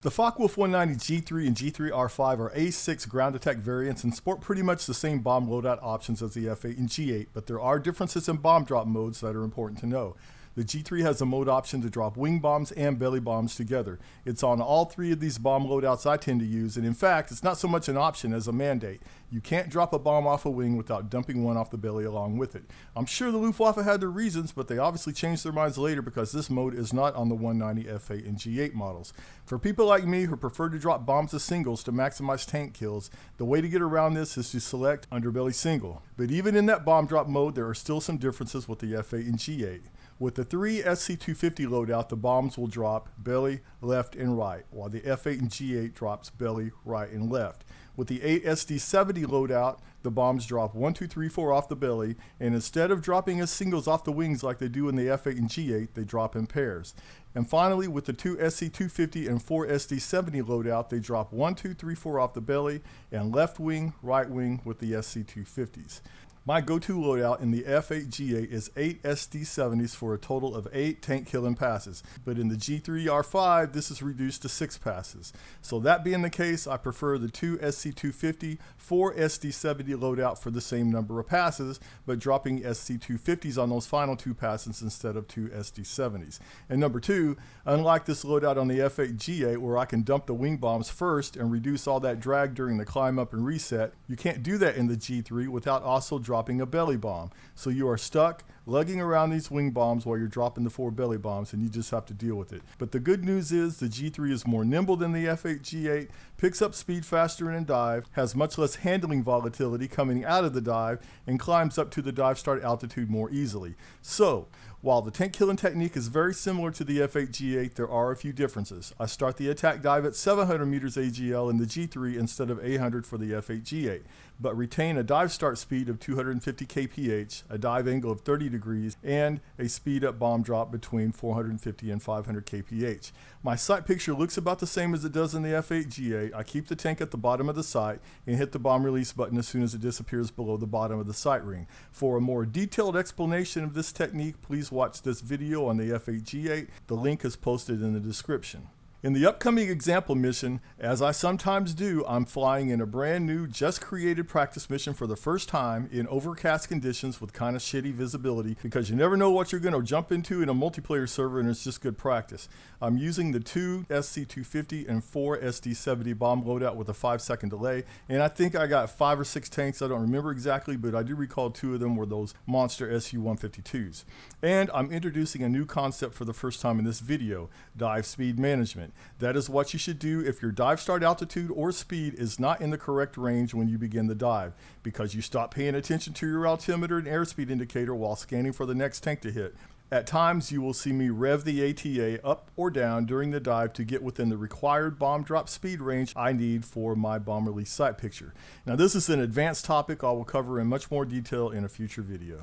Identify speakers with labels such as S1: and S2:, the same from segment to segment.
S1: The Focke-Wulf 190 G3 and G3R5 are A-6 ground attack variants and sport pretty much the same bomb loadout options as the F8 and G8, but there are differences in bomb drop modes that are important to know. The G3 has a mode option to drop wing bombs and belly bombs together. It's on all three of these bomb loadouts I tend to use, and in fact, it's not so much an option as a mandate. You can't drop a bomb off a wing without dumping one off the belly along with it. I'm sure the Luftwaffe had their reasons, but they obviously changed their minds later because this mode is not on the 190 F8 and G8 models. For people like me who prefer to drop bombs as singles to maximize tank kills, the way to get around this is to select underbelly single. But even in that bomb drop mode, there are still some differences with the F8 and G8. With the 3 SC-250 loadout, the bombs will drop belly, left, and right, while the F8 and G8 drops belly, right, and left. With the 8 SD-70 loadout, the bombs drop 1, 2, 3, 4 off the belly, and instead of dropping as singles off the wings like they do in the F8 and G8, they drop in pairs. And finally, with the 2 SC-250 and 4 SD-70 loadout, they drop 1, 2, 3, 4 off the belly, and left wing, right wing with the SC-250s. My go-to loadout in the F8 G8 is 8 SD-70s for a total of 8 tank killing passes, but in the G3R5 this is reduced to 6 passes. So that being the case, I prefer the 2 SC-250, 4 SD-70 loadout for the same number of passes, but dropping SC-250s on those final 2 passes instead of 2 SD-70s. And number 2, unlike this loadout on the F8 G8 where I can dump the wing bombs first and reduce all that drag during the climb up and reset, you can't do that in the G3 without also dropping a belly bomb. So you are stuck lugging around these wing bombs while you're dropping the 4 belly bombs, and you just have to deal with it. But the good news is the G3 is more nimble than the F8 G8, picks up speed faster in a dive, has much less handling volatility coming out of the dive, and climbs up to the dive start altitude more easily. So while the tank killing technique is very similar to the F8 G8, there are a few differences. I start the attack dive at 700 meters AGL in the G3 instead of 800 for the F8 G8, but retain a dive start speed of 250 kph, a dive angle of 30 degrees, and a speed up bomb drop between 450 and 500 kph. My sight picture looks about the same as it does in the F8 G8. I keep the tank at the bottom of the sight and hit the bomb release button as soon as it disappears below the bottom of the sight ring. For a more detailed explanation of this technique, please watch this video on the F8 G8. The link is posted in the description. In the upcoming example mission, as I sometimes do, I'm flying in a brand new, just created practice mission for the first time in overcast conditions with kind of shitty visibility because you never know what you're going to jump into in a multiplayer server, and it's just good practice. I'm using the 2 SC-250 and 4 SD-70 bomb loadout with a 5-second delay, and I think I got 5 or 6 tanks. I don't remember exactly, but I do recall 2 of them were those monster Su-152s. And I'm introducing a new concept for the first time in this video, dive speed management. That is what you should do if your dive start altitude or speed is not in the correct range when you begin the dive, because you stop paying attention to your altimeter and airspeed indicator while scanning for the next tank to hit. At times, you will see me rev the ATA up or down during the dive to get within the required bomb drop speed range I need for my bomb release sight picture. Now, this is an advanced topic I will cover in much more detail in a future video.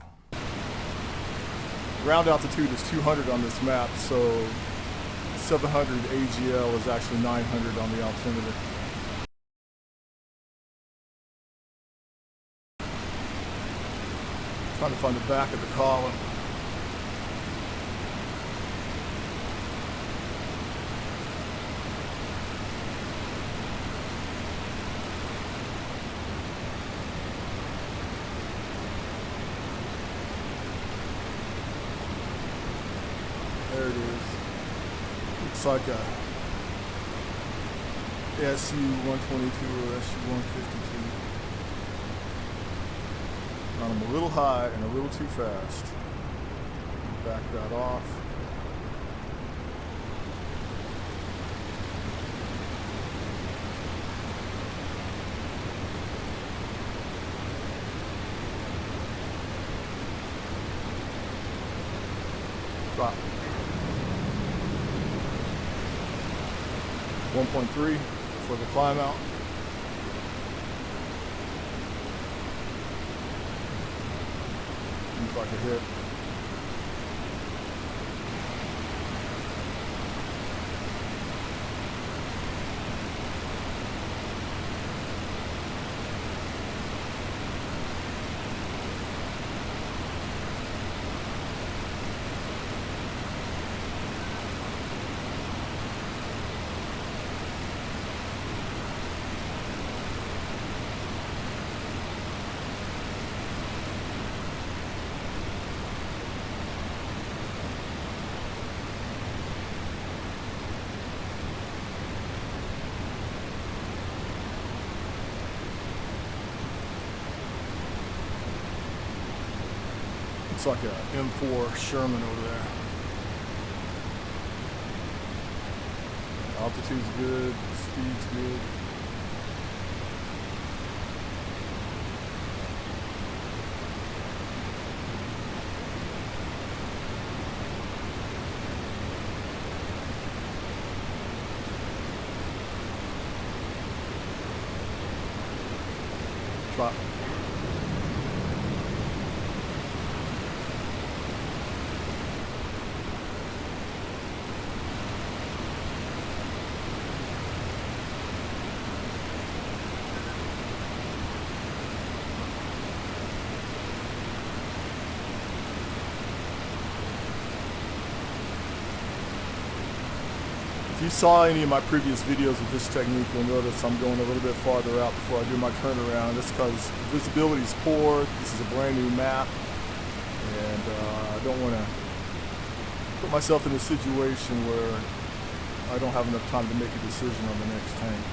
S1: Ground altitude is 200 on this map, so 700 AGL is actually 900 on the altimeter. Trying to find the back of the column. There it is. Looks like a SU-122 or SU-152. I'm a little high and a little too fast. Back that off. Drop. 1.3 for the climb out. Looks like a hit. Looks like a M4 Sherman over there. Altitude's good, speed's good. Drop. If you saw any of my previous videos of this technique, you'll notice I'm going a little bit farther out before I do my turnaround. That's because visibility is poor. This is a brand new map, and I don't want to put myself in a situation where I don't have enough time to make a decision on the next tank.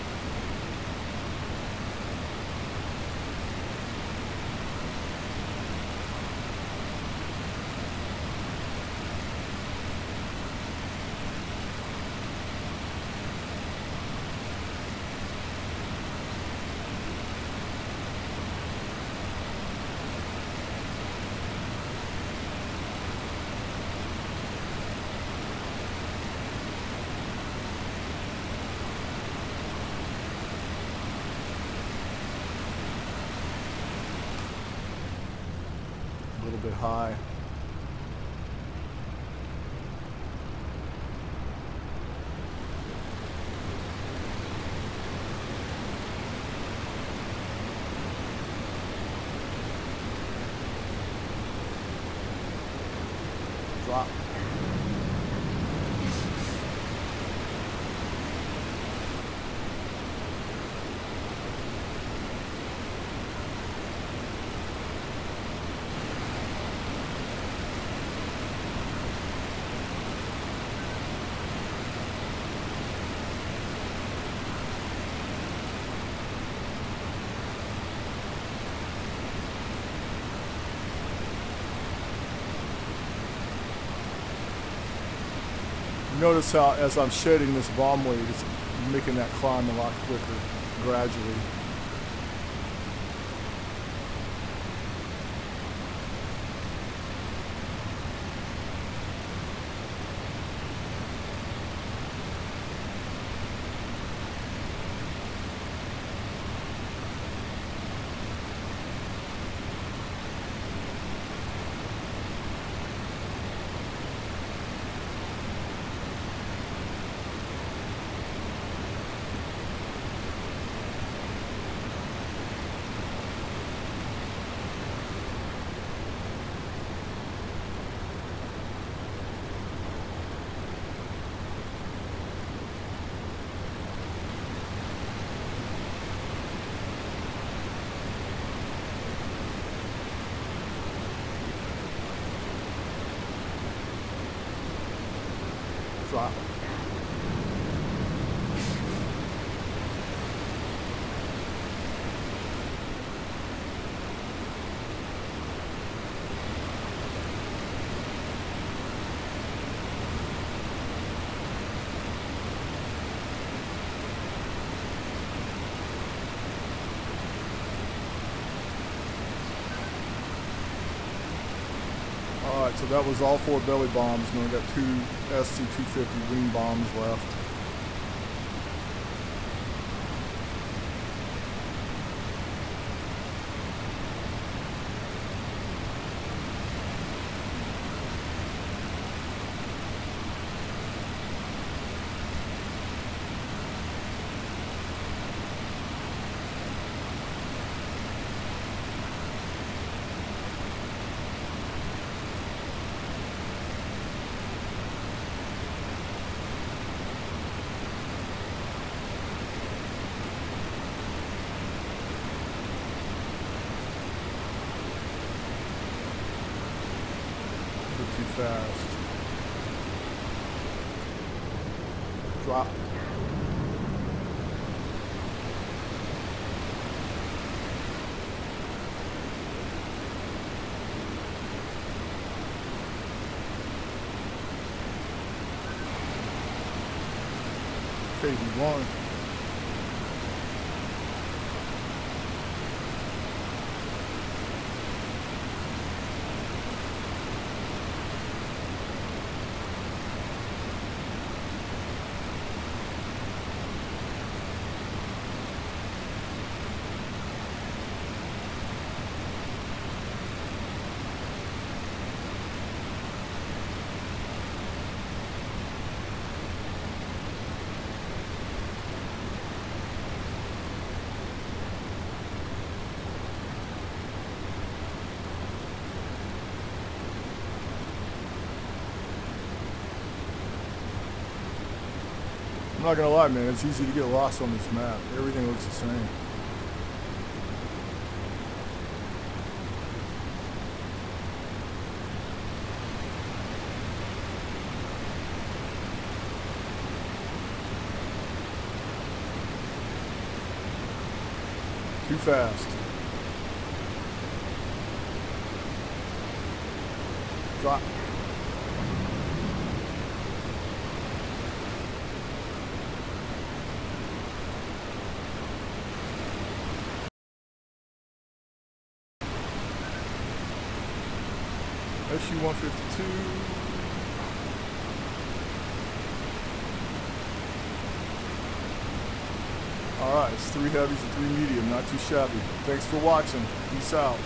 S1: A little bit high. Drop. Notice how as I'm shedding this bomb weight, it's making that climb a lot quicker gradually. Drop. Alright, so that was all 4 belly bombs, and we got 2 SC-250 wing bombs left. Too fast. Drop. Okay, V1. I'm not gonna lie, man, it's easy to get lost on this map. Everything looks the same. Too fast. Drop. SU-152. Alright, it's 3 heavies and 3 medium, not too shabby. Thanks for watching. Peace out.